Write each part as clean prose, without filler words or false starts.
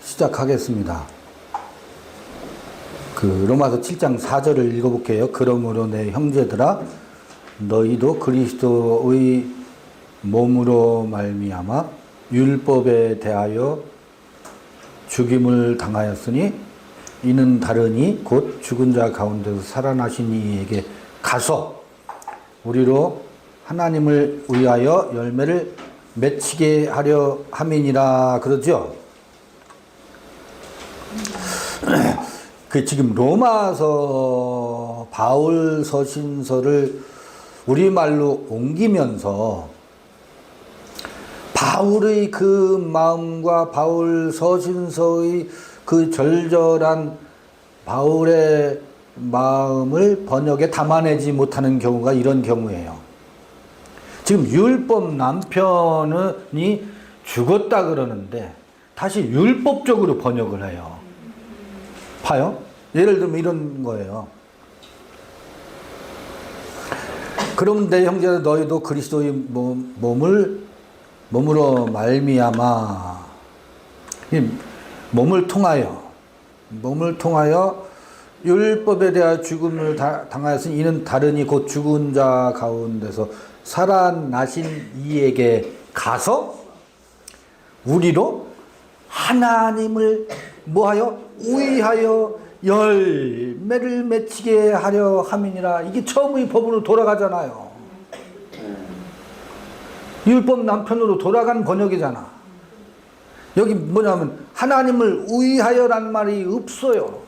시작하겠습니다. 로마서 7장 4절을 읽어볼게요. 그러므로 내 형제들아 너희도 그리스도의 몸으로 말미암아 율법에 대하여 죽임을 당하였으니 이는 다르니 곧 죽은 자 가운데서 살아나신 이에게 가서 우리로 하나님을 위하여 열매를 맺히게 하려 함이니라 그러죠. 지금 로마서 바울 서신서를 우리말로 옮기면서 바울의 그 마음과 바울 서신서의 그 절절한 바울의 마음을 번역에 담아내지 못하는 경우가 이런 경우예요. 지금 율법 남편이 죽었다 그러는데 다시 율법적으로 번역을 해요. 봐요? 예를 들면 이런 거예요. 그럼 내 형제들 너희도 그리스도의 몸으로 말미암아 몸을 통하여 율법에 대하여 죽음을 당하였으니 이는 다르니 곧 죽은 자 가운데서 살아나신 이에게 가서 우리로 하나님을 뭐하여 위하여 열매를 맺히게 하려 함이니라. 이게 처음의 법으로 돌아가잖아요. 율법 남편으로 돌아간 번역이잖아. 여기 뭐냐면 하나님을 위하여란 말이 없어요.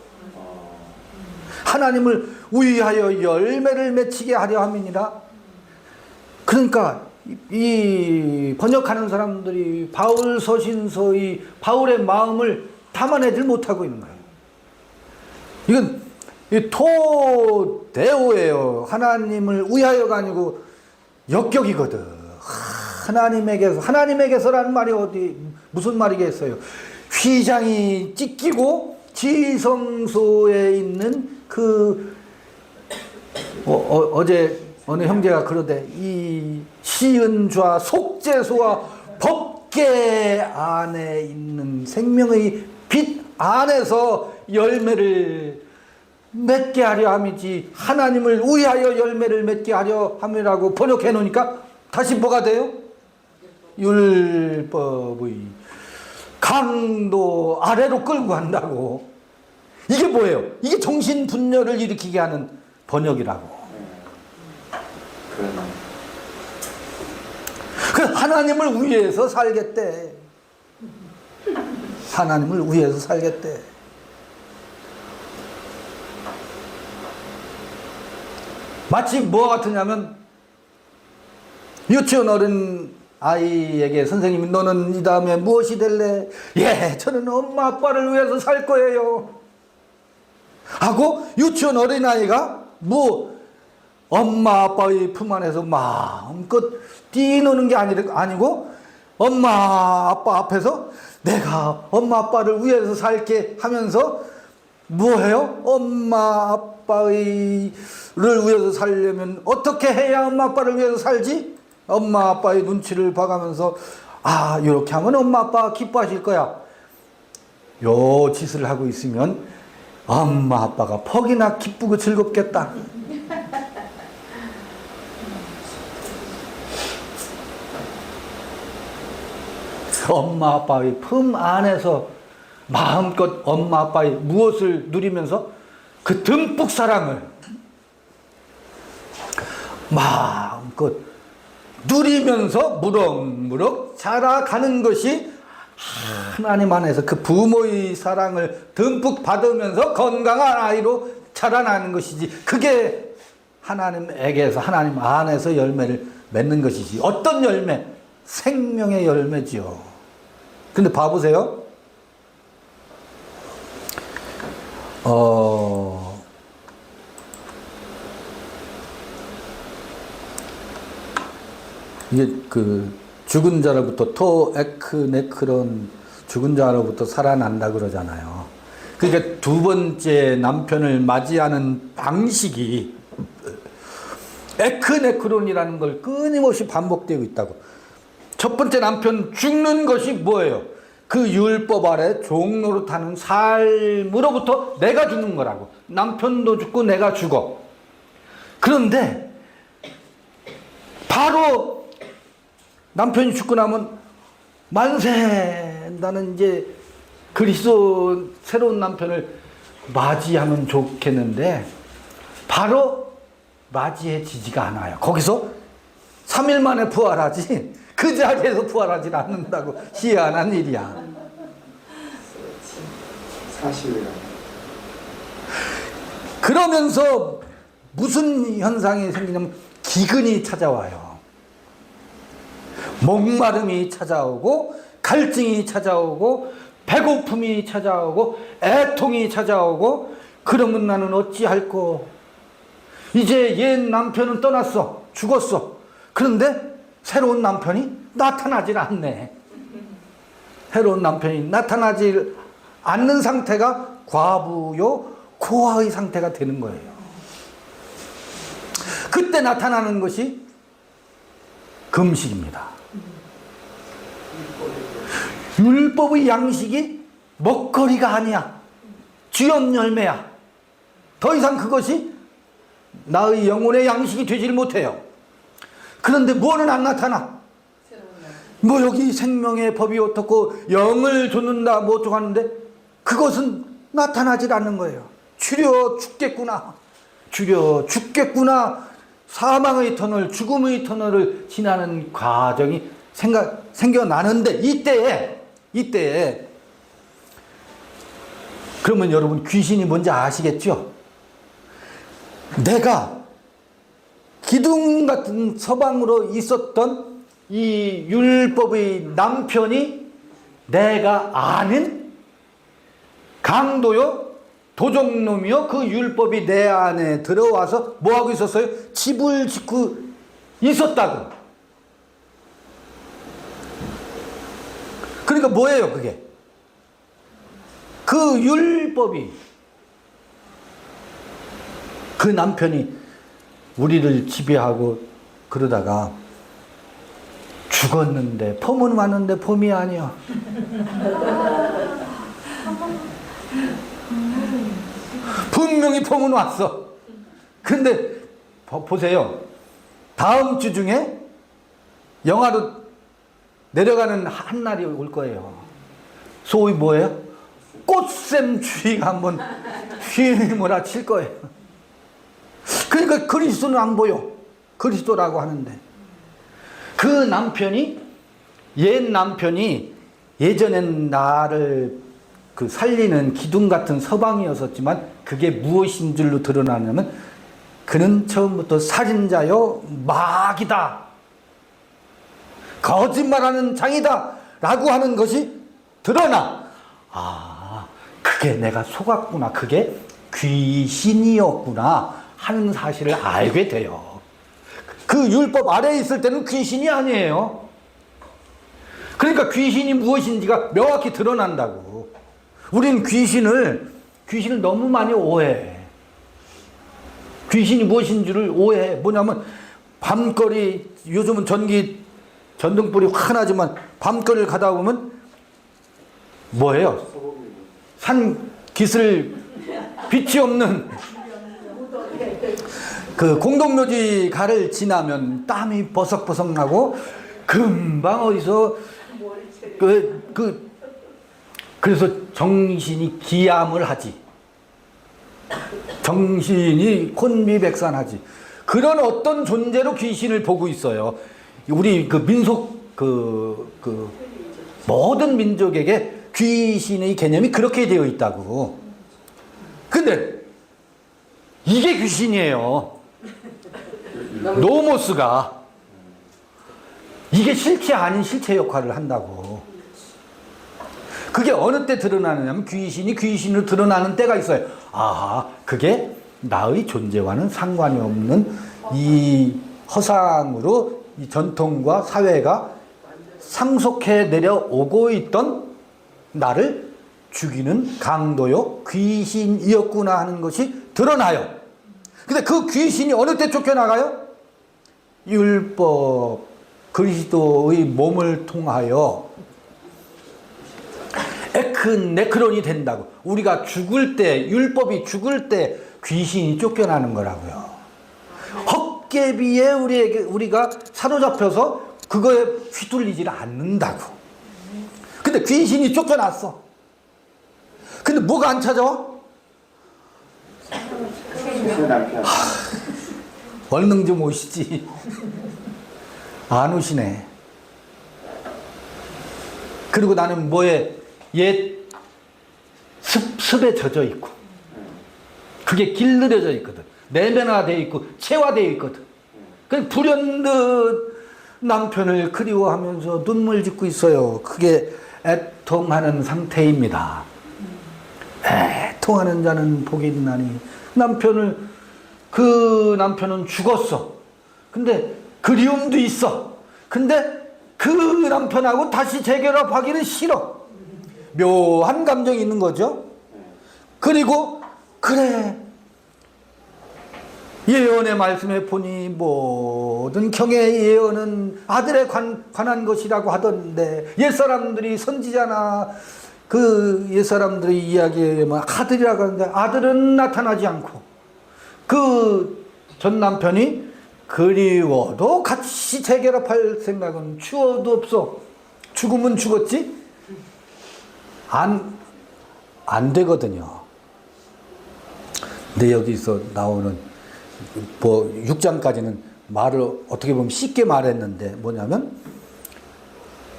하나님을 위하여 열매를 맺히게 하려 함이니라. 그러니까 이 번역하는 사람들이 바울 서신서의 바울의 마음을 담아내질 못하고 있는 거예요. 이건 토데오예요. 하나님을 위하여가 아니고 역격이거든. 하나님에게서라는 말이 무슨 말이겠어요? 휘장이 찢기고 지성소에 있는 어제 어느 형제가 그러대. 이 시은좌 속죄소와 법계 안에 있는 생명의 빛 안에서 열매를 맺게 하려 함이지 하나님을 위하여 열매를 맺게 하려 함이라고 번역해 놓으니까 다시 뭐가 돼요? 율법의 강도 아래로 끌고 간다고. 이게 뭐예요? 이게 정신분열을 일으키게 하는 번역이라고. 그 하나님을 위해서 살겠대. 하나님을 위해서 살겠대. 마치 뭐 같으냐면 유치원 어린 아이에게 선생님이 너는 이 다음에 무엇이 될래? 예, 저는 엄마 아빠를 위해서 살 거예요 하고 유치원 어린아이가 엄마 아빠의 품 안에서 마음껏 뛰노는 게 아니고 엄마 아빠 앞에서 내가 엄마 아빠를 위해서 살게 하면서 뭐해요? 엄마 아빠를 위해서 살려면 어떻게 해야 엄마 아빠를 위해서 살지? 엄마 아빠의 눈치를 봐가면서 이렇게 하면 엄마 아빠가 기뻐하실 거야. 요 짓을 하고 있으면 엄마 아빠가 퍽이나 기쁘고 즐겁겠다. 엄마 아빠의 품 안에서 마음껏 엄마 아빠의 무엇을 누리면서 그 듬뿍 사랑을 마음껏 누리면서 무럭무럭 자라가는 것이 하나님 안에서 그 부모의 사랑을 듬뿍 받으면서 건강한 아이로 자라나는 것이지, 그게 하나님에게서 하나님 안에서 열매를 맺는 것이지. 어떤 열매? 생명의 열매지요. 근데 봐보세요. 이게 죽은 자로부터 토에크네크론, 죽은 자로부터 살아난다 그러잖아요. 그러니까 두 번째 남편을 맞이하는 방식이 에크네크론이라는 걸 끊임없이 반복되고 있다고. 첫 번째 남편 죽는 것이 뭐예요? 그 율법 아래 종노릇하는 삶으로부터 내가 죽는 거라고. 남편도 죽고 내가 죽어. 그런데 바로 남편이 죽고 나면 만세, 나는 이제 그리스도 새로운 남편을 맞이하면 좋겠는데 바로 맞이해지지가 않아요. 거기서 3일 만에 부활하지 그 자리에서 부활하지 않는다고 희한한 일이야. 사실이야. 그러면서 무슨 현상이 생기냐면 기근이 찾아와요. 목마름이 찾아오고 갈증이 찾아오고 배고픔이 찾아오고 애통이 찾아오고 그러면 나는 어찌할꼬. 이제 옛 남편은 떠났어. 죽었어. 그런데 새로운 남편이 나타나질 않네. 새로운 남편이 나타나질 않는 상태가 과부요 고아의 상태가 되는 거예요. 그때 나타나는 것이 금식입니다. 율법의 양식이 먹거리가 아니야. 주염 열매야. 더 이상 그것이 나의 영혼의 양식이 되질 못해요. 그런데 뭐는 안 나타나? 뭐 여기 생명의 법이 어떻고 영을 줬는다 뭐 어쩌고 하는데 그것은 나타나질 않는 거예요. 주려 죽겠구나. 주려 죽겠구나. 사망의 터널, 죽음의 터널을 지나는 과정이 생겨나는데 이때에 그러면 여러분 귀신이 뭔지 아시겠죠? 내가 기둥 같은 서방으로 있었던 이 율법의 남편이 내가 아는 강도요 도적놈이요 그 율법이 내 안에 들어와서 뭐하고 있었어요? 집을 짓고 있었다고. 그러니까 뭐예요 그게? 그 율법이 그 남편이 우리를 지배하고 그러다가 죽었는데 폼은 왔는데 폼이 아니야. 분명히 폼은 왔어. 근데 보세요. 다음 주 중에 영하로 내려가는 한 날이 올 거예요. 소위 뭐예요? 꽃샘추위가 한번 휘몰아칠 거예요. 그러니까 그리스도는 안 보여. 그리스도라고 하는데 그 남편이 옛 남편이 예전엔 나를 그 살리는 기둥 같은 서방이었었지만 그게 무엇인 줄로 드러나냐면 그는 처음부터 살인자요 마귀다 거짓말하는 장이다 라고 하는 것이 드러나. 아 그게 내가 속았구나. 그게 귀신이었구나 하는 사실을 알게 돼요. 그 율법 아래에 있을 때는 귀신이 아니에요. 그러니까 귀신이 무엇인지가 명확히 드러난다고. 우린 귀신을 너무 많이 오해해. 귀신이 무엇인지를 오해해. 뭐냐면 밤거리, 요즘은 전등불이 환하지만 밤거리를 가다 보면 뭐예요? 산 기슬 빛이 없는 그 공동묘지 가를 지나면 땀이 버석버석 나고 금방 어디서 그래서 정신이 기암을 하지. 정신이 혼미백산하지. 그런 어떤 존재로 귀신을 보고 있어요. 우리 그 민속 모든 민족에게 귀신의 개념이 그렇게 되어 있다고. 근데 이게 귀신이에요. 노모스가 이게 실체 아닌 실체 역할을 한다고. 그게 어느 때 드러나느냐면 귀신이 귀신으로 드러나는 때가 있어요. 아하, 그게 나의 존재와는 상관이 없는 이 허상으로 이 전통과 사회가 상속해 내려오고 있던 나를 죽이는 강도요 귀신이었구나 하는 것이 드러나요. 근데 그 귀신이 어느 때 쫓겨나가요? 율법 그리스도의 몸을 통하여 큰 네크론이 된다고. 우리가 죽을 때, 율법이 죽을 때 귀신이 쫓겨나는 거라고요. 헛개비에 우리가 사로잡혀서 그거에 휘둘리질 않는다고. 근데 귀신이 쫓겨났어. 근데 뭐가 안 찾아와? 얼른 좀 오시지. 안 오시네. 그리고 나는 뭐에 옛 습에 젖어 있고, 그게 길들여져 있거든. 내면화되어 있고 체화되어 있거든. 그 불현듯 남편을 그리워하면서 눈물 짓고 있어요. 그게 애통하는 상태입니다. 애통하는 자는 복이 있나니. 그 남편은 죽었어. 근데 그리움도 있어. 근데 그 남편하고 다시 재결합하기는 싫어. 묘한 감정이 있는 거죠. 그리고 그래, 예언의 말씀에 보니 모든 경의 예언은 아들에 관한 것이라고 하던데, 옛사람들이 선지자나 그 옛사람들의 이야기에 아들이라고 하는데 아들은 나타나지 않고, 그 전 남편이 그리워도 같이 재결합할 생각은 추워도 없어. 죽으면 죽었지? 안 되거든요. 근데 여기서 나오는 6장까지는 말을 어떻게 보면 쉽게 말했는데, 뭐냐면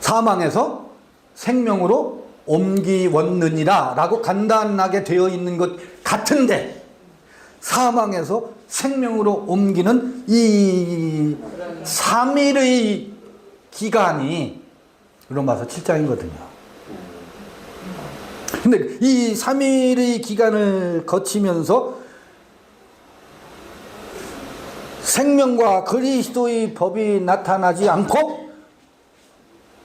사망에서 생명으로 옮기웠느니라 라고 간단하게 되어 있는 것 같은데, 사망에서 생명으로 옮기는 이 3일의 기간이 로마서 7장이거든요. 근데 이 3일의 기간을 거치면서 생명과 그리스도의 법이 나타나지 않고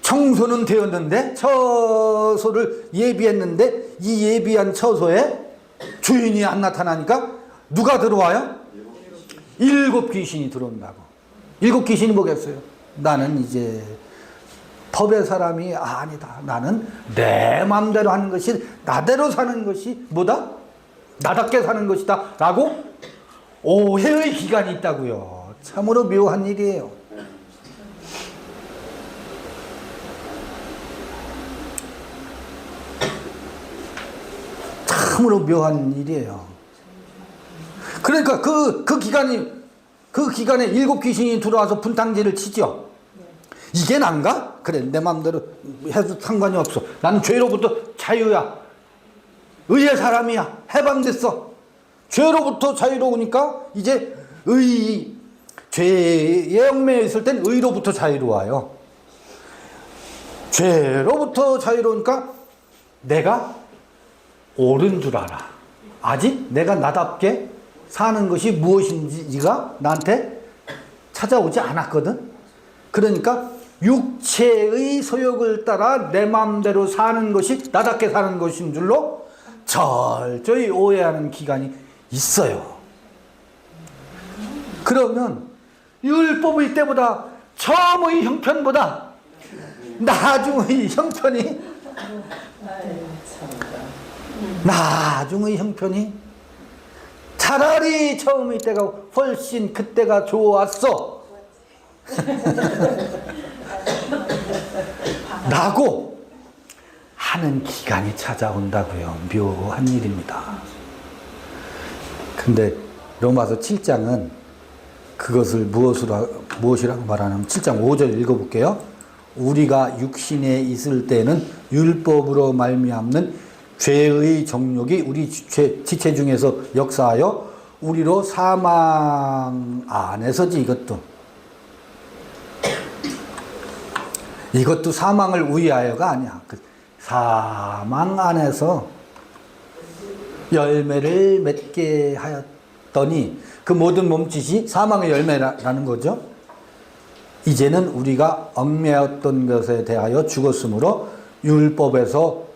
청소는 되었는데, 처소를 예비했는데 이 예비한 처소에 주인이 안 나타나니까 누가 들어와요? 7 귀신이 들어온다고. 7 귀신이 뭐겠어요? 나는 이제 법의 사람이 아니다. 나는 내 마음대로 하는 것이, 나대로 사는 것이 뭐다? 나답게 사는 것이다 라고 오해의 기간이 있다고요. 참으로 묘한 일이에요. 참으로 묘한 일이에요. 그러니까 그 기간에 7 귀신이 들어와서 분탕질을 치죠. 이게 난가? 그래, 내 마음대로 해도 상관이 없어. 나는 죄로부터 자유야. 의의 사람이야. 해방됐어. 죄로부터 자유로우니까 이제 죄에 얽매여 있을 땐 의로부터 자유로워요. 죄로부터 자유로우니까 내가 옳은 줄 알아. 아직 내가 나답게 사는 것이 무엇인지가 나한테 찾아오지 않았거든. 그러니까 육체의 소욕을 따라 내 마음대로 사는 것이 나답게 사는 것인 줄로 철저히 오해하는 기간이 있어요. 그러면 율법의 때보다 처음의 형편보다 나중의 형편이 차라리 처음의 때가 훨씬 그때가 좋았어 라고 하는 기간이 찾아온다고요. 묘한 일입니다. 근데 로마서 7장은 그것을 무엇이라고 말하냐면 7장 5절 읽어볼게요. 우리가 육신에 있을 때는 율법으로 말미암는 죄의 정욕이 우리 지체 중에서 역사하여 우리로 사망 안에서지. 이것도 사망을 위하여가 아니야. 사망 안에서 열매를 맺게 하였더니, 그 모든 몸짓이 사망의 열매라는 거죠. 이제는 우리가 얽매였던 것에 대하여 죽었으므로 율법에서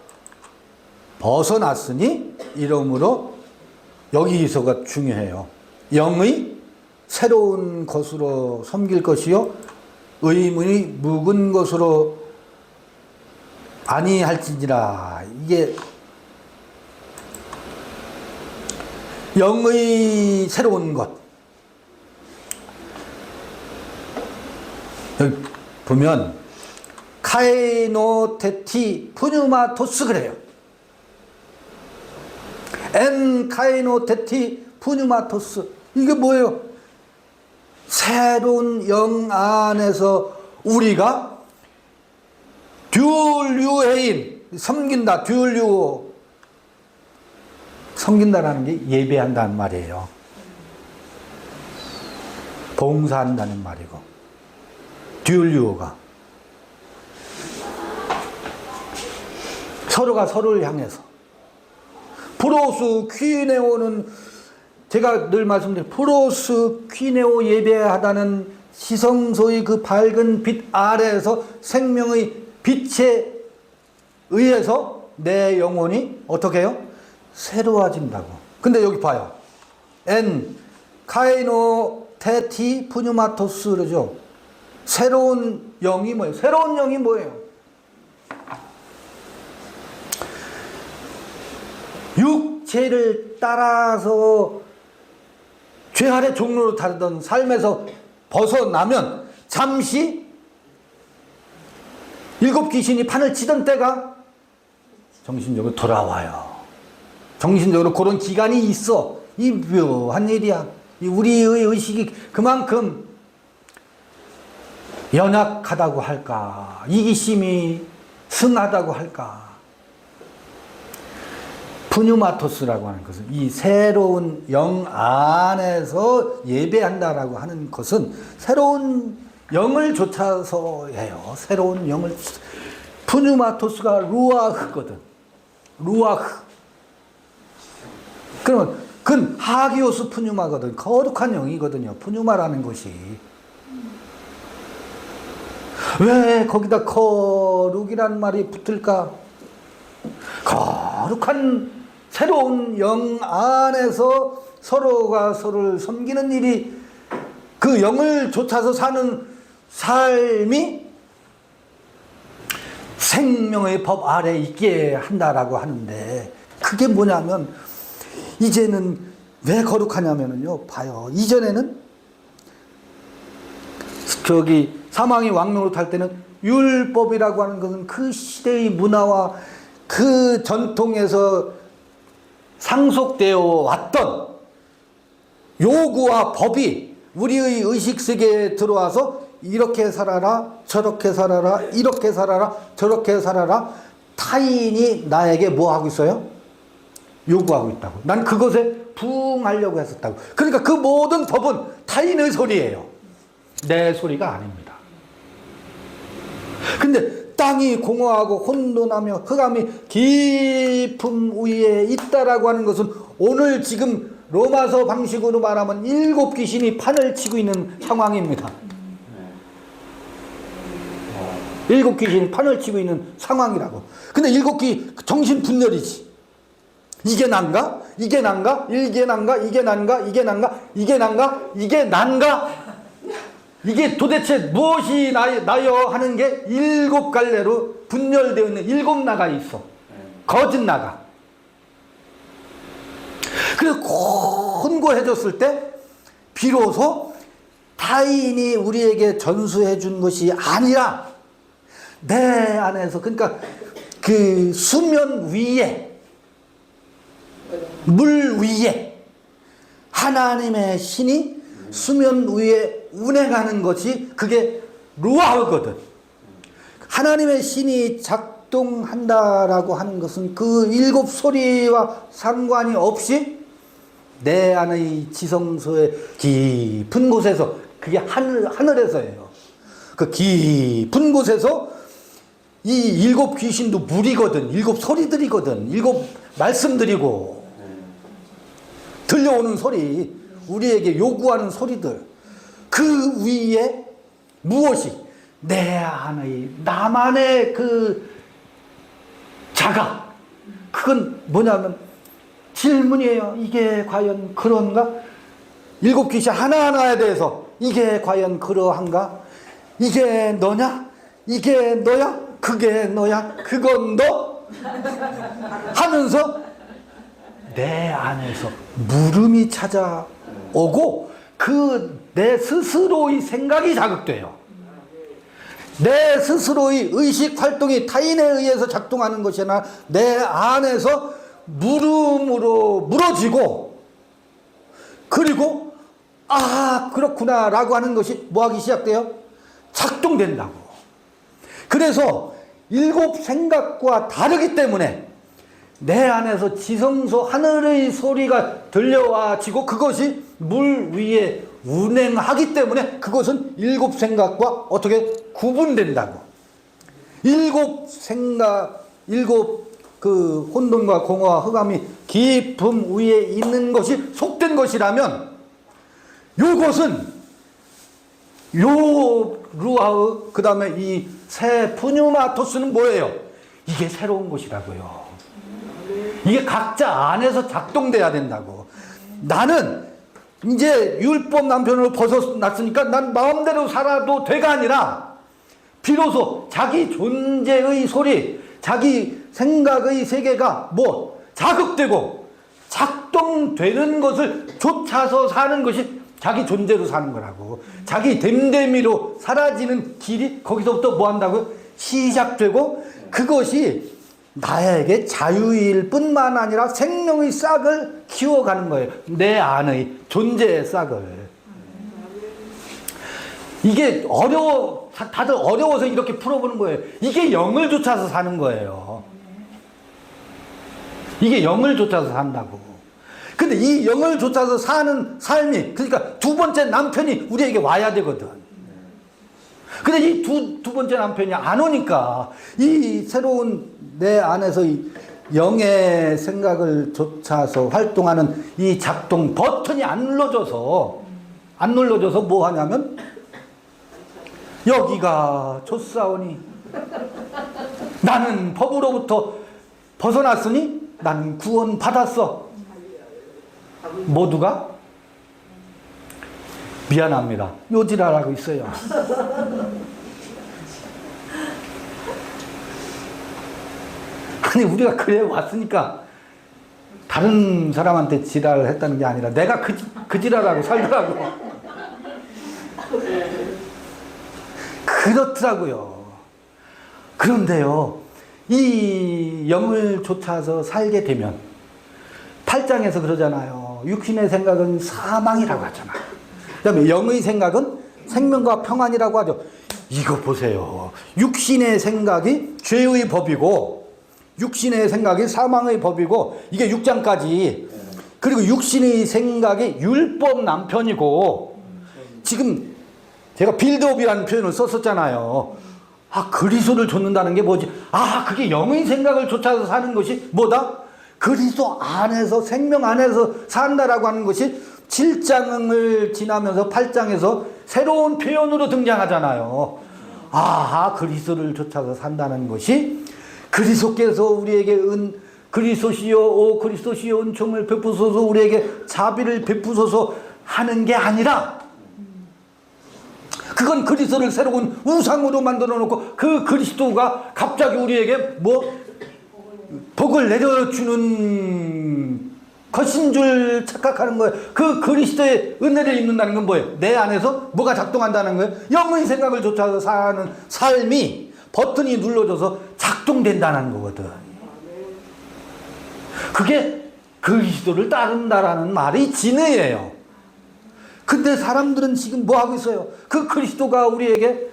벗어났으니, 이러므로 여기서가 중요해요. 영의 새로운 것으로 섬길 것이요 의문이 묵은 것으로 아니할지니라. 이게 영의 새로운 것. 여기 보면 카이노테티 푸뉴마토스 그래요. 엔 카이노테티 푸뉴마토스. 이게 뭐예요? 새로운 영 안에서 우리가 듀얼유해인 섬긴다. 듀얼유 섬긴다라는 게 예배한다는 말이에요. 봉사한다는 말이고. 듀얼유가 서로가 서로를 향해서 프로스 퀴네오는 제가 늘 말씀드린 프로스 퀴네오 예배하다는 지성소의 그 밝은 빛 아래에서 생명의 빛에 의해서 내 영혼이 어떻게 해요? 새로워진다고. 근데 여기 봐요. 엔 카이노 테티 푸뉴마토스 그러죠. 새로운 영이 뭐예요? 새로운 영이 뭐예요? 육체를 따라서 죄 아래 종로로 타던 삶에서 벗어나면 잠시 일곱 귀신이 판을 치던 때가 정신적으로 돌아와요. 정신적으로 그런 기간이 있어. 이 묘한 일이야. 우리의 의식이 그만큼 연약하다고 할까, 이기심이 승하다고 할까. 푸뉴마토스라고 하는 것은 이 새로운 영 안에서 예배한다라고 하는 것은 새로운 영을 좇아서 해요. 새로운 영을. 푸뉴마토스가 루아흐거든. 루아흐. 그러면 그건 하기오스 푸뉴마거든. 거룩한 영이거든요. 푸뉴마라는 것이. 왜 거기다 거룩이란 말이 붙을까? 거룩한 새로운 영 안에서 서로가 서로를 섬기는 일이, 그 영을 좇아서 사는 삶이 생명의 법 아래 있게 한다라고 하는데, 그게 뭐냐면 이제는 왜 거룩하냐면요, 봐요. 이전에는 저기 사망이 왕노릇 할 때는 율법이라고 하는 것은 그 시대의 문화와 그 전통에서 상속되어 왔던 요구와 법이 우리의 의식세계에 들어와서 이렇게 살아라, 저렇게 살아라, 이렇게 살아라, 저렇게 살아라. 타인이 나에게 뭐 하고 있어요? 요구하고 있다고. 난 그것에 부응하려고 했었다고. 그러니까 그 모든 법은 타인의 소리예요. 내 소리가 아닙니다. 근데 땅이 공허하고 혼돈하며 흑암이 깊음 위에 있다라고 하는 것은 오늘 지금 로마서 방식으로 말하면 일곱 귀신이 판을 치고 있는 상황입니다. 일곱 귀신이 판을 치고 있는 상황이라고. 근데 일곱 귀 정신 분열이지. 이게 난가? 이게 난가? 이게 난가? 이게 난가? 이게 난가? 이게 난가? 이게 난가? 이게 도대체 무엇이 나여 하는 게 일곱 갈래로 분열되어 있는 일곱 나가 있어. 거짓 나가. 그래서 혼고해졌을 때 비로소 타인이 우리에게 전수해 준 것이 아니라 내 안에서, 그러니까 그 수면 위에, 물 위에 하나님의 신이 수면 위에 운행하는 것이 그게 루아흐거든. 하나님의 신이 작동한다라고 하는 것은 그 일곱 소리와 상관이 없이 내 안의 지성소의 깊은 곳에서, 그게 하늘에서예요. 그 깊은 곳에서 이 일곱 귀신도 물이거든. 일곱 소리들이거든. 일곱 말씀들이고 들려오는 소리, 우리에게 요구하는 소리들, 그 위에 무엇이 내 안의 나만의 그 자각, 그건 뭐냐면 질문이에요. 이게 과연 그런가? 일곱 귀신 하나하나에 대해서 이게 과연 그러한가? 이게 너냐? 이게 너야? 그게 너야? 그건 너? 하면서 내 안에서 물음이 찾아오고 그 내 스스로의 생각이 자극돼요. 내 스스로의 의식 활동이 타인에 의해서 작동하는 것이 아니라 내 안에서 물음으로 물어지고, 그리고 아 그렇구나 라고 하는 것이 뭐하기 시작돼요? 작동된다고. 그래서 일곱 생각과 다르기 때문에 내 안에서 지성소 하늘의 소리가 들려와지고 그것이 물 위에 운행하기 때문에 그것은 일곱 생각과 어떻게 구분된다고. 일곱 생각, 일곱 그 혼돈과 공허와 흑암이 깊음 위에 있는 것이 속된 것이라면, 요것은 요 루아흐 그 다음에 이 새 푸뉴마토스는 뭐예요? 이게 새로운 것이라고요. 이게 각자 안에서 작동돼야 된다고. 나는 이제 율법 남편으로 벗어났으니까 난 마음대로 살아도 돼가 아니라 비로소 자기 존재의 소리, 자기 생각의 세계가 뭐 자극되고 작동되는 것을 쫓아서 사는 것이 자기 존재로 사는 거라고. 자기 됨됨이로 사라지는 길이 거기서부터 뭐 한다고요? 시작되고, 그것이 나에게 자유일 뿐만 아니라 생명의 싹을 키워가는 거예요. 내 안의 존재의 싹을. 이게 다들 어려워서 이렇게 풀어보는 거예요. 이게 영을 쫓아서 사는 거예요. 이게 영을 쫓아서 산다고. 근데 이 영을 쫓아서 사는 삶이, 그러니까 두 번째 남편이 우리에게 와야 되거든. 근데 이 두 번째 남편이 안 오니까 이 새로운 내 안에서 이 영의 생각을 쫓아서 활동하는 이 작동 버튼이 안 눌러져서 뭐 하냐면, 여기가 좋사오니 나는 법으로부터 벗어났으니 난 구원 받았어. 모두가 미안합니다. 요지랄하고 있어요. 아니 우리가 그래 왔으니까 다른 사람한테 지랄을 했다는 게 아니라 내가 그 지랄하고 살더라고. 그렇더라고요. 그런데요, 이 영을 쫓아서 살게 되면 8장에서 그러잖아요. 육신의 생각은 사망이라고 하잖아. 그 다음에 영의 생각은 생명과 평안이라고 하죠. 이거 보세요. 육신의 생각이 죄의 법이고, 육신의 생각이 사망의 법이고, 이게 6장까지. 그리고 육신의 생각이 율법 남편이고, 지금 제가 빌드업이라는 표현을 썼었잖아요. 아, 그리스도를 좇는다는 게 뭐지? 아, 그게 영의 생각을 쫓아서 사는 것이 뭐다? 그리스도 안에서, 생명 안에서 산다라고 하는 것이 7장을 지나면서 8장에서 새로운 표현으로 등장하잖아요. 아하, 그리스도를 쫓아서 산다는 것이 그리스도께서 우리에게 그리스도시여, 오 그리스도시여 은총을 베푸소서, 우리에게 자비를 베푸소서 하는 게 아니라, 그건 그리스도를 새로운 우상으로 만들어 놓고 그 그리스도가 갑자기 우리에게 뭐 복을 내려주는 것인 줄 착각하는 거예요. 그 그리스도의 은혜를 입는다는 건 뭐예요? 내 안에서 뭐가 작동한다는 거예요? 영의 생각을 쫓아서 사는 삶이 버튼이 눌러져서 작동된다는 거거든. 그게 그리스도를 따른다라는 말이 진의예요. 근데 사람들은 지금 뭐 하고 있어요? 그 그리스도가 우리에게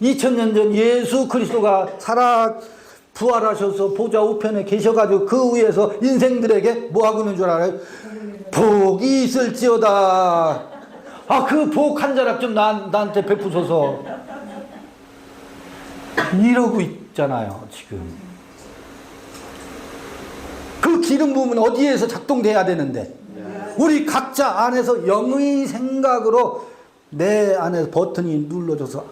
2000년 전 예수 그리스도가 부활하셔서 보좌 우편에 계셔가지고 그 위에서 인생들에게 뭐 하고 있는 줄 알아요? 복이 있을지어다. 아, 그 복 한 자락 좀 나한테 베푸소서. 이러고 있잖아요, 지금. 그 기름 부음은 어디에서 작동돼야 되는데, 우리 각자 안에서 영의 생각으로 내 안에 버튼이 눌러져서,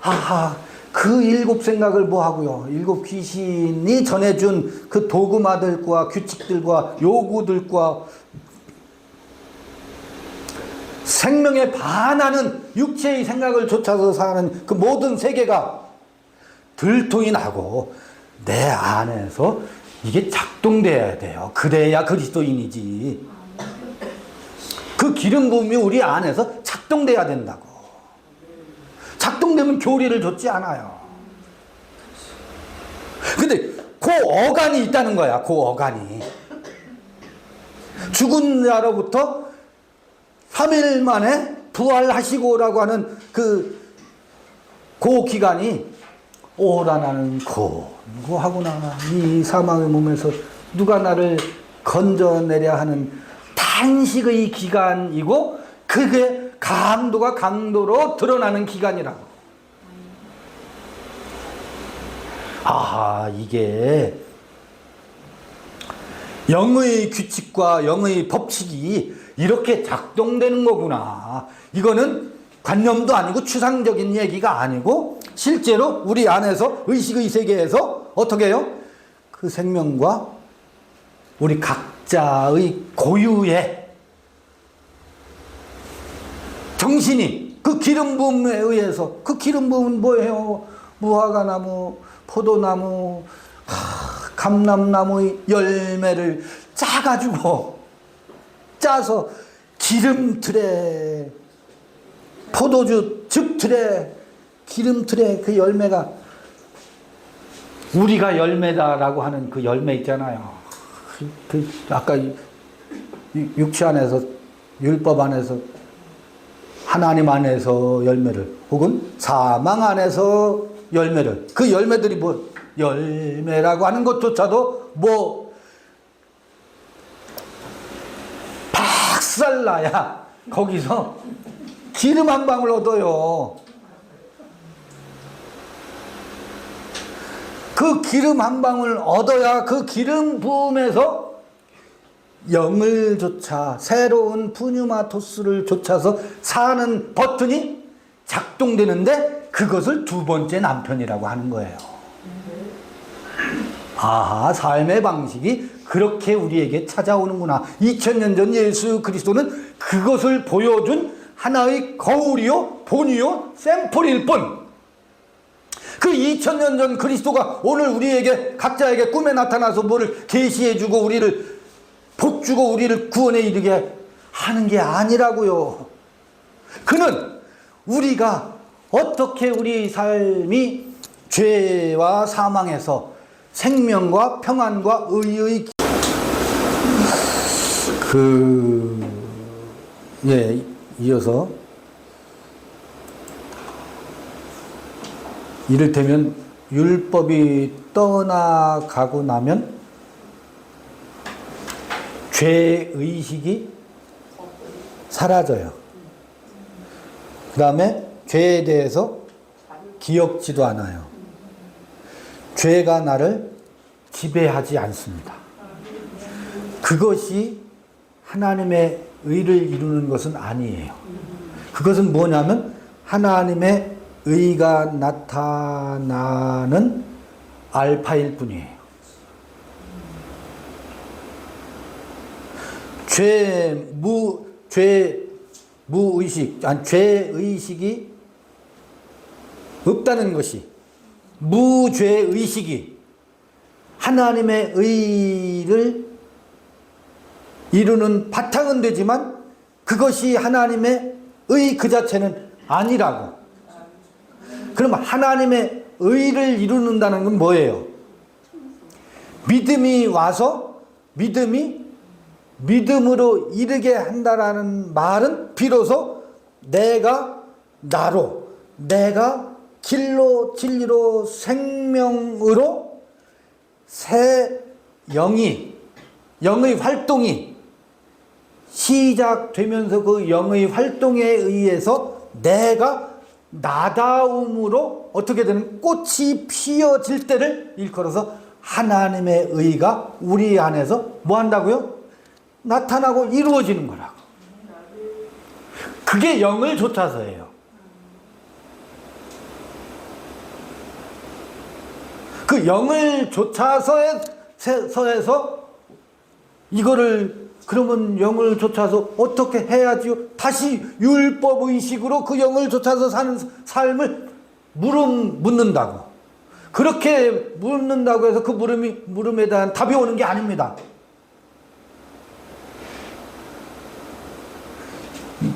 아하, 그 일곱 생각을 뭐 하고요? 일곱 귀신이 전해준 그 도구마들과 규칙들과 요구들과 생명에 반하는 육체의 생각을 쫓아서 사는 그 모든 세계가 들통이 나고 내 안에서 이게 작동돼야 돼요. 그래야 그리스도인이지. 그 기름 부음이 우리 안에서 작동돼야 된다고. 작동되면 교리를 줬지 않아요. 근데 그 어간이 있다는 거야. 그 어간이. 죽은 자로부터 3일 만에 부활하시고라고 하는 그 기간이 오라 나는 고하구나. 이 사망의 몸에서 누가 나를 건져내려 하는 탄식의 기간이고 그게 강도가 강도로 드러나는 기간이라고. 아하, 이게 영의 규칙과 영의 법칙이 이렇게 작동되는 거구나. 이거는 관념도 아니고 추상적인 얘기가 아니고 실제로 우리 안에서 의식의 세계에서 어떻게 해요? 그 생명과 우리 각자의 고유의 정신이 그 기름 부음에 의해서, 그 기름 부음은 뭐예요? 무화과나무, 포도나무, 감람나무의 열매를 짜서 기름틀에, 포도주 즙틀에, 기름틀에 그 열매가 우리가 열매다라고 하는 그 열매 있잖아요. 아까 육체 안에서, 율법 안에서, 하나님 안에서 열매를, 혹은 사망 안에서 열매를, 그 열매들이 뭐 열매라고 하는 것조차도 뭐 박살나야 거기서 기름 한 방울 얻어요. 그 기름 한 방울 얻어야 그 기름 부음에서 영을 쫓아 새로운 푸뉴마토스를 쫓아서 사는 버튼이 작동되는데 그것을 두 번째 남편이라고 하는 거예요. 아하, 삶의 방식이 그렇게 우리에게 찾아오는구나. 2000년 전 예수 그리스도는 그것을 보여준 하나의 거울이요, 본이요, 샘플일 뿐. 그 2000년 전 그리스도가 오늘 우리에게 각자에게 꿈에 나타나서 뭐를 계시해주고 우리를 복주고 우리를 구원에 이르게 하는 게 아니라고요. 그는 우리가 어떻게 우리 삶이 죄와 사망에서 생명과 평안과 의의 이어서 이를테면 율법이 떠나가고 나면 죄의식이 사라져요. 그 다음에 죄에 대해서 기억지도 않아요. 죄가 나를 지배하지 않습니다. 그것이 하나님의 의를 이루는 것은 아니에요. 그것은 뭐냐면 하나님의 의가 나타나는 알파일 뿐이에요. 죄의식이 없다는 것이, 무죄의식이 하나님의 의를 이루는 바탕은 되지만 그것이 하나님의 의 그 자체는 아니라고. 그럼 하나님의 의를 이루는다는 건 뭐예요? 믿음이 와서 믿음으로 이르게 한다라는 말은 비로소 내가 나로, 내가 길로 진리로 생명으로 새 영의 활동이 시작되면서 그 영의 활동에 의해서 내가 나다움으로 어떻게 되는 꽃이 피어질 때를 일컬어서 하나님의 의가 우리 안에서 뭐 한다고요? 나타나고 이루어지는 거라고. 그게 영을 쫓아서예요. 그 영을 쫓아서에서 이거를 그러면 영을 쫓아서 어떻게 해야지요? 다시 율법의식으로 그 영을 쫓아서 사는 삶을 묻는다고. 그렇게 묻는다고 해서 그 물음에 대한 답이 오는 게 아닙니다.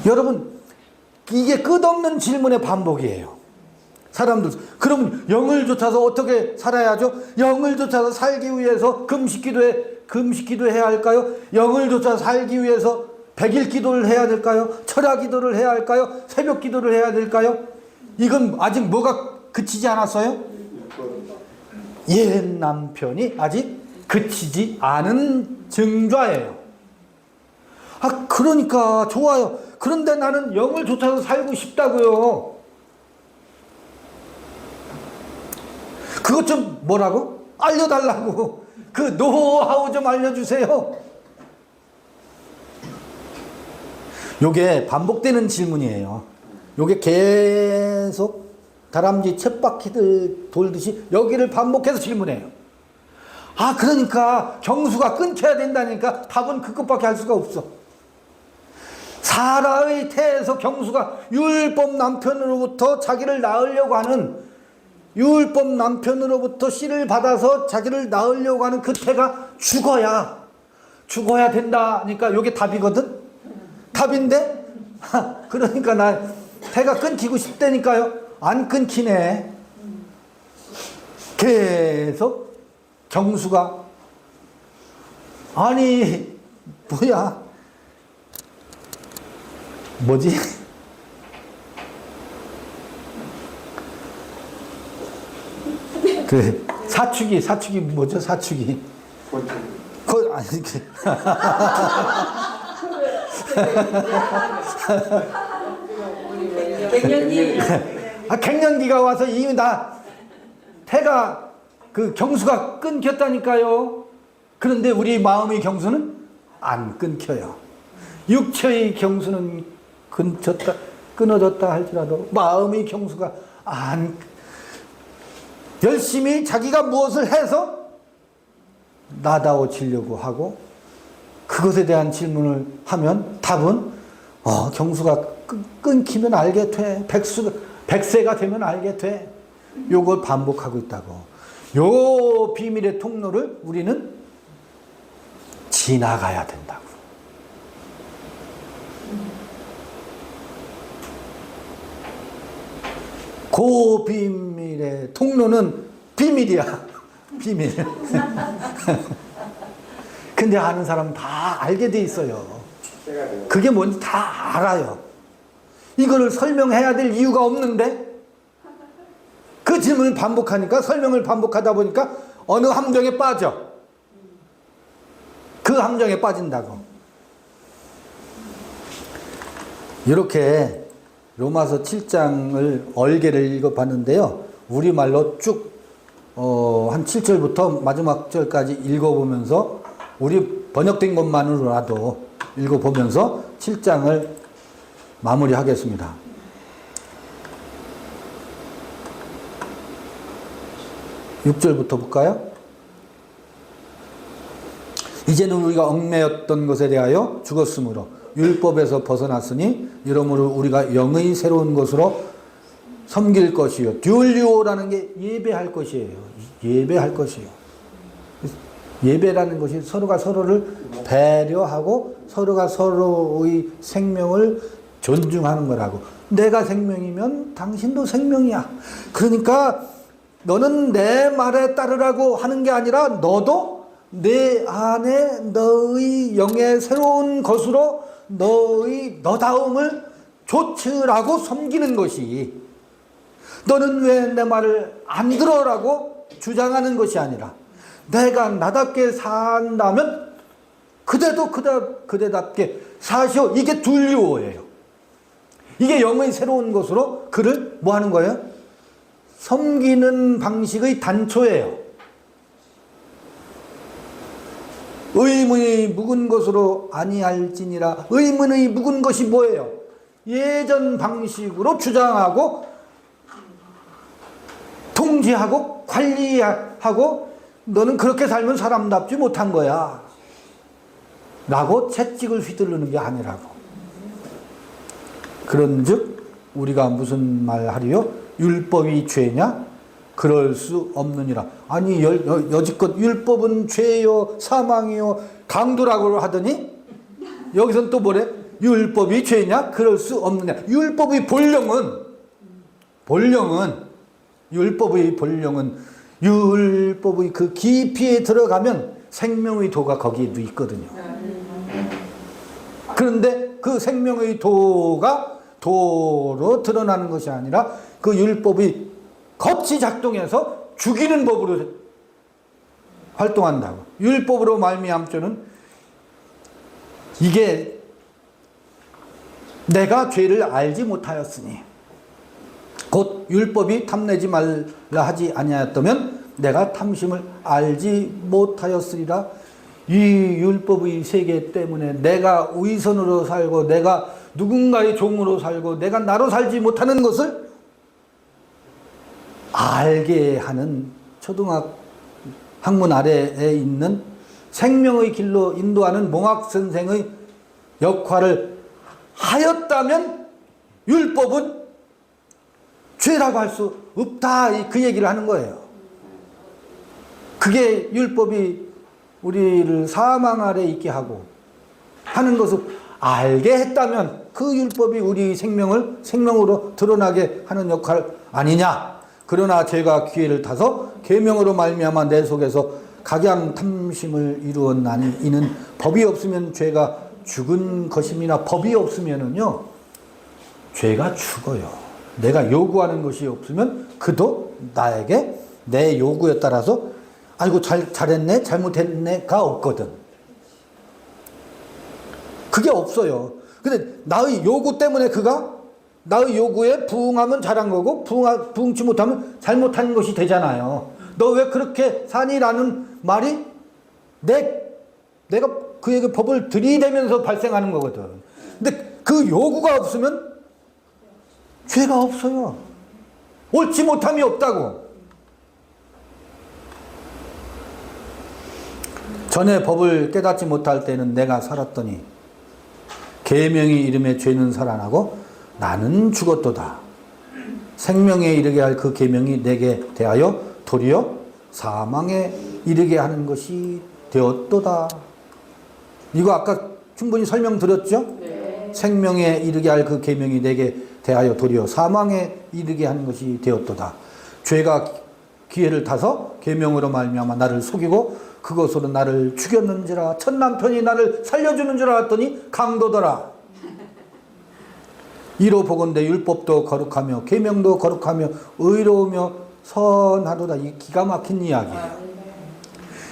여러분, 이게 끝없는 질문의 반복이에요. 사람들, 그럼 영을 쫓아서 어떻게 살아야죠? 영을 쫓아서 살기 위해서 금식 기도해야 할까요? 영을 쫓아서 살기 위해서 100일 기도를 해야 될까요? 철야 기도를 해야 할까요? 새벽 기도를 해야 될까요? 이건 아직 뭐가 그치지 않았어요? 옛 남편이 아직 그치지 않은 증좌예요. 아, 그러니까 좋아요. 그런데 나는 영을 쫓아서 살고 싶다고요. 그것 좀 뭐라고? 알려달라고. 그 노하우 좀 알려주세요. 요게 반복되는 질문이에요. 요게 계속 다람쥐 쳇바퀴들 돌듯이 여기를 반복해서 질문해요. 아, 그러니까 경수가 끊겨야 된다니까 답은 그것밖에 할 수가 없어. 사라의 태에서 경수가 율법 남편으로부터 자기를 낳으려고 하는, 율법 남편으로부터 씨를 받아서 자기를 낳으려고 하는 그 태가 죽어야 된다니까 요게 답이거든. 답인데 그러니까 나 태가 끊기고 싶다니까요. 안 끊기네. 계속 경수가, 아니 뭐야, 뭐지? 그 사축이 뭐죠? 사축이 아니 갱년기. 갱년기가 와서 이미 태가 그 경수가 끊겼다니까요. 그런데 우리 마음의 경수는 안 끊겨요. 육체의 경수는 끊어졌다 할지라도 마음의 경수가 열심히 자기가 무엇을 해서 나다워지려고 하고, 그것에 대한 질문을 하면 답은 경수가 끊기면 알게 돼. 백세가 되면 알게 돼. 요걸 반복하고 있다고. 요 비밀의 통로를 우리는 지나가야 된다고. 그 비밀의 통로는 비밀이야. 비밀. 근데 아는 사람은 다 알게 돼 있어요. 그게 뭔지 다 알아요. 이거를 설명해야 될 이유가 없는데 그 질문을 반복하니까, 설명을 반복하다 보니까 어느 함정에 빠져. 그 함정에 빠진다고. 이렇게 로마서 7장을 얼개를 읽어봤는데요. 우리말로 쭉 한 7절부터 마지막 절까지 읽어보면서, 우리 번역된 것만으로라도 읽어보면서 7장을 마무리하겠습니다. 6절부터 볼까요? 이제는 우리가 얽매였던 것에 대하여 죽었으므로 율법에서 벗어났으니 이러므로 우리가 영의 새로운 것으로 섬길 것이요. 듀올리오라는 게 예배할 것이에요. 예배할 것이요. 예배라는 것이 서로가 서로를 배려하고 서로가 서로의 생명을 존중하는 거라고. 내가 생명이면 당신도 생명이야. 그러니까 너는 내 말에 따르라고 하는 게 아니라 너도 내 안에 너의 영의 새로운 것으로 너다움을 조치라고 섬기는 것이, 너는 왜 내 말을 안 들어라고 주장하는 것이 아니라 내가 나답게 산다면 그대도 그대답게 사시오. 이게 둘리오예요. 이게 영의 새로운 것으로 그를 뭐 하는 거예요? 섬기는 방식의 단초예요. 의문이 묵은 것으로 아니할지니라. 의문의 묵은 것이 뭐예요? 예전 방식으로 주장하고 통제하고 관리하고 너는 그렇게 살면 사람답지 못한 거야 라고 채찍을 휘두르는 게 아니라고. 그런즉 우리가 무슨 말 하리요? 율법이 죄냐? 그럴 수 없느니라. 아니 여지껏 율법은 죄요 사망이요 강도라고 하더니 여기서는 또 뭐래? 율법이 죄냐? 그럴 수 없느냐. 율법의 본령은 율법의 그 깊이에 들어가면 생명의 도가 거기에도 있거든요. 그런데 그 생명의 도가 도로 드러나는 것이 아니라 그 율법이 겉이 작동해서 죽이는 법으로 활동한다고. 율법으로 말미암조는 이게 내가 죄를 알지 못하였으니 곧 율법이 탐내지 말라 하지 아니하였다면 내가 탐심을 알지 못하였으리라. 이 율법의 세계 때문에 내가 위선으로 살고 내가 누군가의 종으로 살고 내가 나로 살지 못하는 것을 알게 하는 초등학문 아래에 있는 생명의 길로 인도하는 몽학 선생의 역할을 하였다면 율법은 죄라고 할 수 없다. 그 얘기를 하는 거예요. 그게 율법이 우리를 사망 아래 있게 하고 하는 것을 알게 했다면 그 율법이 우리 생명을 생명으로 드러나게 하는 역할 아니냐. 그러나 죄가 기회를 타서 계명으로 말미암아 내 속에서 각양 탐심을 이루었나니 이는 법이 없으면 죄가 죽은 것임이나 법이 없으면은요 죄가 죽어요. 내가 요구하는 것이 없으면 그도 나에게 내 요구에 따라서 아이고 잘했네 잘못했네가 없거든. 그게 없어요. 근데 나의 요구 때문에 그가 나의 요구에 부응하면 잘한 거고 부응치 못하면 잘못한 것이 되잖아요. 너 왜 그렇게 사니라는 말이 내가 그에게 법을 들이대면서 발생하는 거거든. 근데 그 요구가 없으면 죄가 없어요. 옳지 못함이 없다고. 전에 법을 깨닫지 못할 때는 내가 살았더니 계명이 이름에 죄는 살아나고 나는 죽었도다. 생명에 이르게 할 그 계명이 내게 대하여 도리어 사망에 이르게 하는 것이 되었도다. 이거 아까 충분히 설명드렸죠? 네. 생명에 이르게 할 그 계명이 내게 대하여 도리어 사망에 이르게 하는 것이 되었도다. 죄가 기회를 타서 계명으로 말미암아 나를 속이고 그것으로 나를 죽였는지라. 첫 남편이 나를 살려주는 줄 알았더니 강도더라. 이로 보건대 율법도 거룩하며 계명도 거룩하며 의로우며 선하도다. 이 기가 막힌 이야기예요.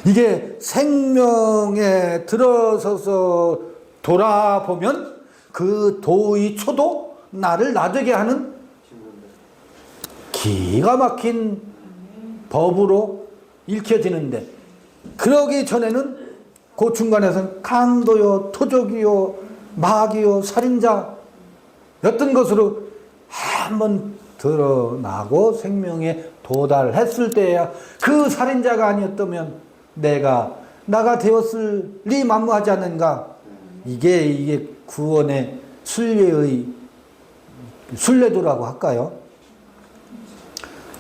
이게 생명에 들어서서 돌아보면 그 도의 초도 나를 나되게 하는 기가 막힌 법으로 읽혀지는데 그러기 전에는 그 중간에서는 강도요 토족이요 마귀요 살인자 였던 것으로 한번 드러나고 생명에 도달했을 때야 그 살인자가 아니었다면 나가 되었을 리 만무하지 않는가. 이게 구원의 순례도라고 할까요?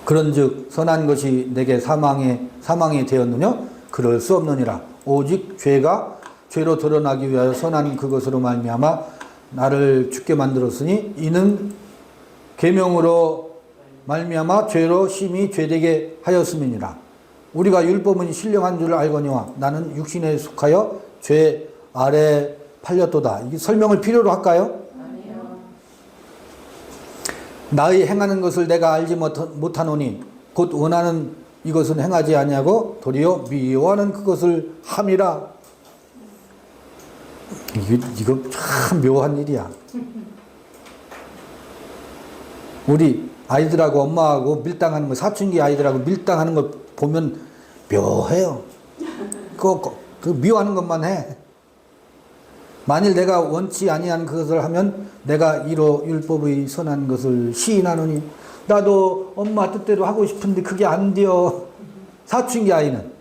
그런즉 선한 것이 내게 사망이 되었느냐? 그럴 수 없느니라. 오직 죄가 죄로 드러나기 위하여 선한 그것으로 말미암아 나를 죽게 만들었으니 이는 계명으로 말미암아 죄로 심히 죄되게 하였음이니라. 우리가 율법은 신령한 줄 알거니와 나는 육신에 속하여 죄 아래 팔렸도다. 이게 설명을 필요로 할까요? 아니요. 나의 행하는 것을 내가 알지 못하노니 곧 원하는 이것은 행하지 아니하고 도리어 미워하는 그것을 함이라. 이거 참 묘한 일이야. 우리 아이들하고 엄마하고 밀당하는 거, 사춘기 아이들하고 밀당하는 거 보면 묘해요. 그 미워하는 것만 해. 만일 내가 원치 아니한 그것을 하면 내가 이로 율법의 선한 것을 시인하노니 나도 엄마 뜻대로 하고 싶은데 그게 안 돼요. 사춘기 아이는.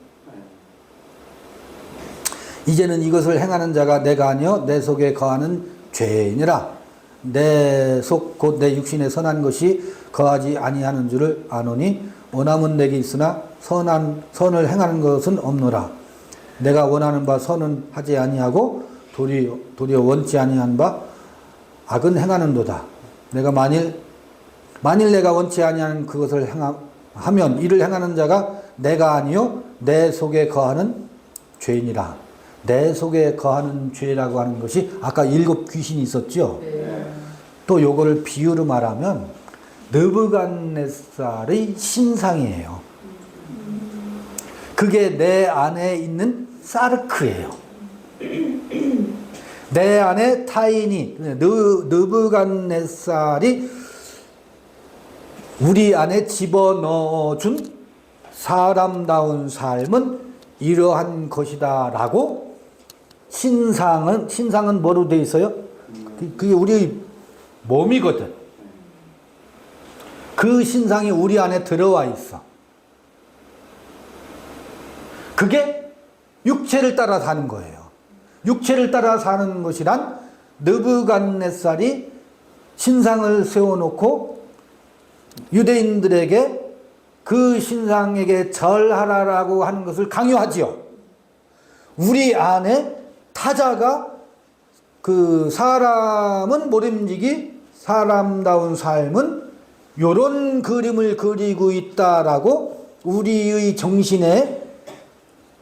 이제는 이것을 행하는 자가 내가 아니요 내 속에 거하는 죄이니라. 내 속 곧 내 육신에 선한 것이 거하지 아니하는 줄을 아노니 원함은 내게 있으나 선을 행하는 것은 없노라. 내가 원하는 바 선은 하지 아니하고 도리어 원치 아니한 바 악은 행하는도다. 내가 만일 내가 원치 아니하는 그것을 하면 이를 행하는 자가 내가 아니요 내 속에 거하는 죄인이라. 내 속에 거하는 죄라고 하는 것이 아까 7 귀신이 있었죠. 네. 또 요거를 비유로 말하면 느부갓네살의 신상이에요. 그게 내 안에 있는 사르크예요. 내 안에 타인이 느부갓네살이 우리 안에 집어넣어준 사람다운 삶은 이러한 것이다 라고 신상은 뭐로 되어 있어요? 그게 우리 몸이거든. 그 신상이 우리 안에 들어와 있어. 그게 육체를 따라 사는 거예요. 육체를 따라 사는 것이란 느부갓네살이 신상을 세워놓고 유대인들에게 그 신상에게 절하라라고 하는 것을 강요하지요. 우리 안에 타자가 그 사람은 모름지기 사람다운 삶은 요런 그림을 그리고 있다라고 우리의 정신에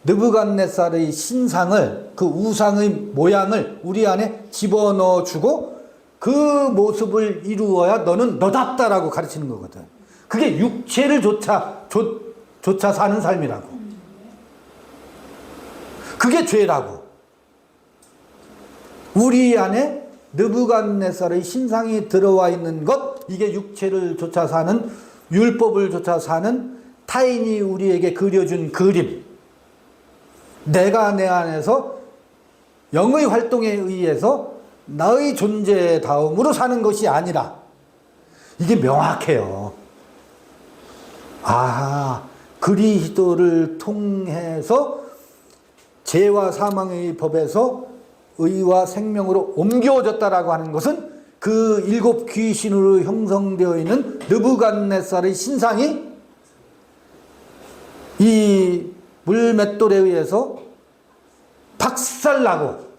느부갓네살의 신상을 그 우상의 모양을 우리 안에 집어넣어 주고 그 모습을 이루어야 너는 너답다라고 가르치는 거거든. 그게 육체를 조차 사는 삶이라고. 그게 죄라고. 우리 안에 느부갓네살의 신상이 들어와 있는 것, 이게 육체를 조차 사는, 율법을 조차 사는 타인이 우리에게 그려준 그림. 내가 내 안에서 영의 활동에 의해서 나의 존재다움으로 사는 것이 아니라, 이게 명확해요. 아, 그리스도를 통해서 죄와 사망의 법에서 의와 생명으로 옮겨졌다라고 하는 것은 그 7 귀신으로 형성되어 있는 느부갓네살의 신상이 이 물맷돌에 의해서 박살나고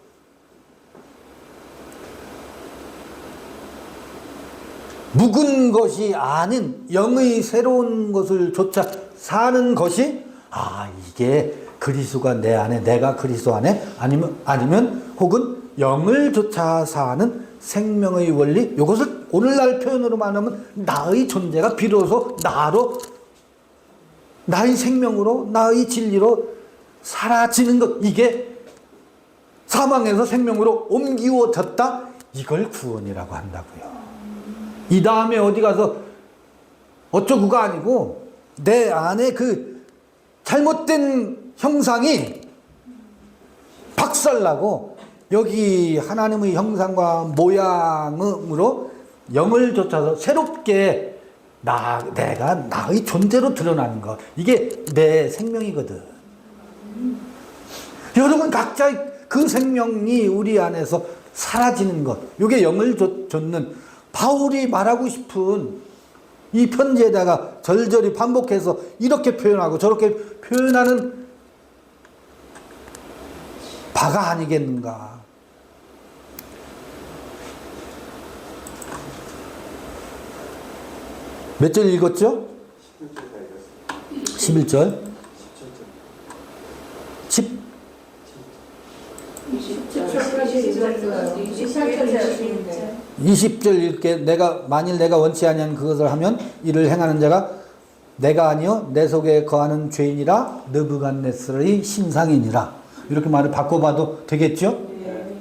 묵은 것이 아닌 영의 새로운 것을 조차 사는 것이, 아, 이게 그리스도가 내 안에, 내가 그리스도 안에, 아니면 혹은 영을 조차 사는 생명의 원리, 이것을 오늘날 표현으로 말하면 나의 존재가 비로소 나의 생명으로, 나의 진리로 사라지는 것, 이게 사망에서 생명으로 옮기워졌다, 이걸 구원이라고 한다고요. 이 다음에 어디 가서 어쩌고가 아니고 내 안에 그 잘못된 형상이 박살나고 여기 하나님의 형상과 모양으로 영을 쫓아서 새롭게 내가 나의 존재로 드러나는 것, 이게 내 생명이거든. 여러분 각자 그 생명이 우리 안에서 사라지는 것, 이게 영을 좇는 바울이 말하고 싶은 이 편지에다가 절절히 반복해서 이렇게 표현하고 저렇게 표현하는 바가 아니겠는가. 몇 절 읽었죠? 11절. 20절 읽게, 만일 내가 원치 아니한 그것을 하면 이를 행하는 자가 내가 아니요 내 속에 거하는 죄인이라 느부갓네살의 신상이니라. 이렇게 말을 바꿔봐도 되겠죠? 네.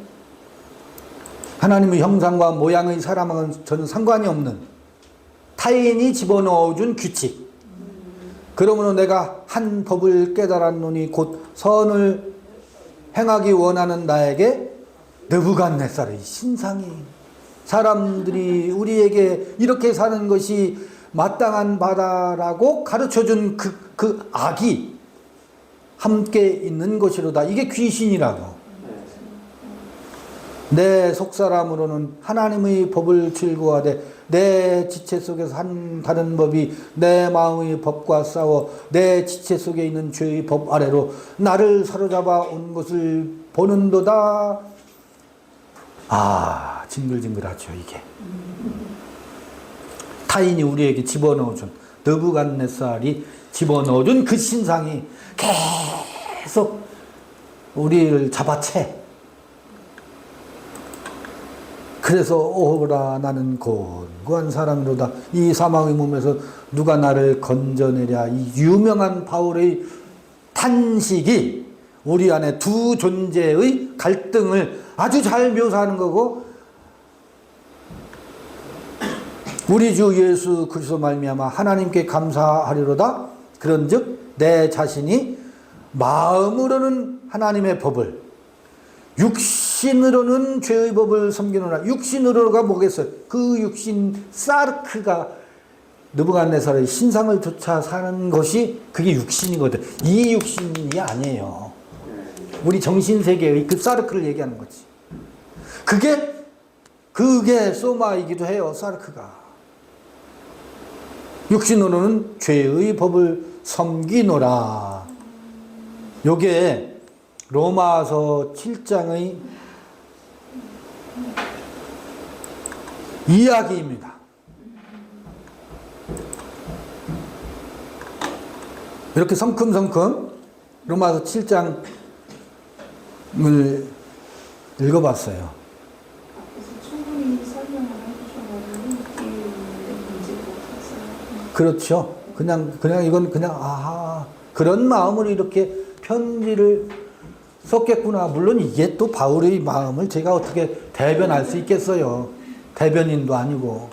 하나님의 형상과 모양의 사람하고는 전혀 상관이 없는 타인이 집어넣어준 규칙. 그러므로 내가 한 법을 깨달았노니 곧 선을 행하기 원하는 나에게 느부갓네살의 신상이, 사람들이 우리에게 이렇게 사는 것이 마땅한 바다라고 가르쳐준 그 악이 함께 있는 것이로다. 이게 귀신이라고. 내 속사람으로는 하나님의 법을 즐거워하되 내 지체 속에서 한 다른 법이 내 마음의 법과 싸워 내 지체 속에 있는 죄의 법 아래로 나를 사로잡아 온 것을 보는도다. 아, 징글징글하죠 이게. 타인이 우리에게 집어넣어준, 느부갓네살이 집어넣어준 그 신상이 계속 우리를 잡아채. 그래서 오라 나는 곤고한 사람이로다. 이 사망의 몸에서 누가 나를 건져내랴. 이 유명한 바울의 탄식이 우리 안에 두 존재의 갈등을 아주 잘 묘사하는 거고, 우리 주 예수 그리스도 말미암아 하나님께 감사하리로다. 그런즉 내 자신이 마음으로는 하나님의 법을, 육신으로는 죄의 법을 섬기노라. 육신으로가 뭐겠어요? 그 육신 사르크가 느부갓네살의 신상을 쫓아 사는 것이 그게 육신이거든. 이 육신이 아니에요. 우리 정신세계의 그 사르크를 얘기하는 거지. 그게 소마이기도 해요. 사르크가. 육신으로는 죄의 법을 섬기노라. 요게 로마서 7장의 이야기입니다. 이렇게 성큼성큼 로마서 7장을 읽어봤어요. 충분히 설명을 해주셔가지고 문제가 없었어요. 그렇죠. 그냥 이건 그냥 아하 그런 마음으로 이렇게 편지를 썼겠구나. 물론 이게 또 바울의 마음을 제가 어떻게 대변할 수 있겠어요. 대변인도 아니고.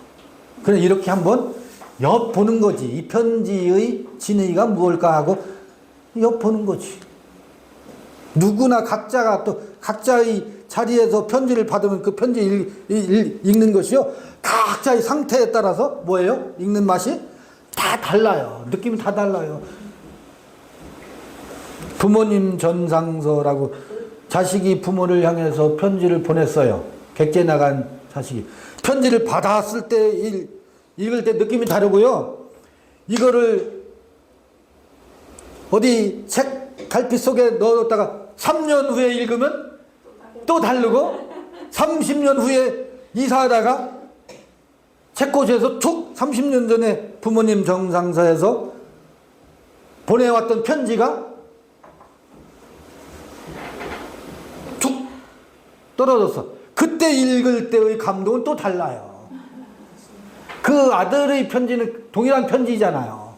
그냥 이렇게 한번 엿보는 거지. 이 편지의 진의가 무엇일까 하고 엿보는 거지. 누구나 각자가 또 각자의 자리에서 편지를 받으면 그 편지 읽는 것이요. 각자의 상태에 따라서 뭐예요? 읽는 맛이 다 달라요. 느낌이 다 달라요. 부모님 전상서라고 자식이 부모를 향해서 편지를 보냈어요. 객재 나간 자식이. 편지를 받았을 때 읽을 때 느낌이 다르고요. 이거를 어디 책 갈피 속에 넣어뒀다가 3년 후에 읽으면 또 다르고 30년 후에 이사하다가 책꽂이에서 툭 30년 전에 부모님 정상서에서 보내왔던 편지가 툭 떨어졌어. 그때 읽을 때의 감동은 또 달라요. 그 아들의 편지는 동일한 편지잖아요.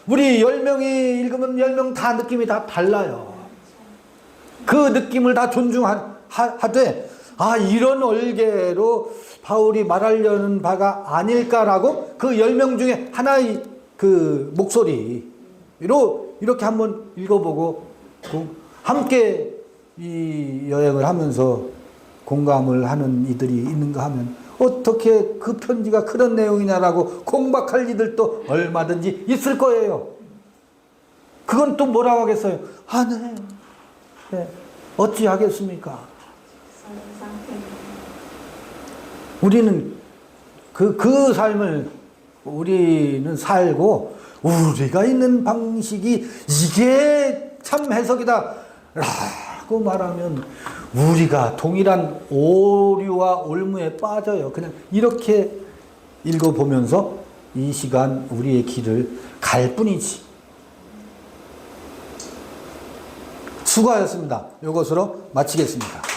우리 10명이 읽으면 10명 다 느낌이 다 달라요. 그 느낌을 다 존중하되 아 이런 얼개로 바울이 말하려는 바가 아닐까라고 그 10명 중에 하나의 그 목소리로 이렇게 한번 읽어보고 함께 이 여행을 하면서 공감을 하는 이들이 있는가 하면 어떻게 그 편지가 그런 내용이냐라고 공박할 이들도 얼마든지 있을 거예요. 그건 또 뭐라고 하겠어요? 아, 네. 네. 어찌 하겠습니까? 우리는 그 삶을 우리는 살고 우리가 있는 방식이 이게 참 해석이다 라고 말하면 우리가 동일한 오류와 올무에 빠져요. 그냥 이렇게 읽어보면서 이 시간 우리의 길을 갈 뿐이지. 수고하셨습니다. 이것으로 마치겠습니다.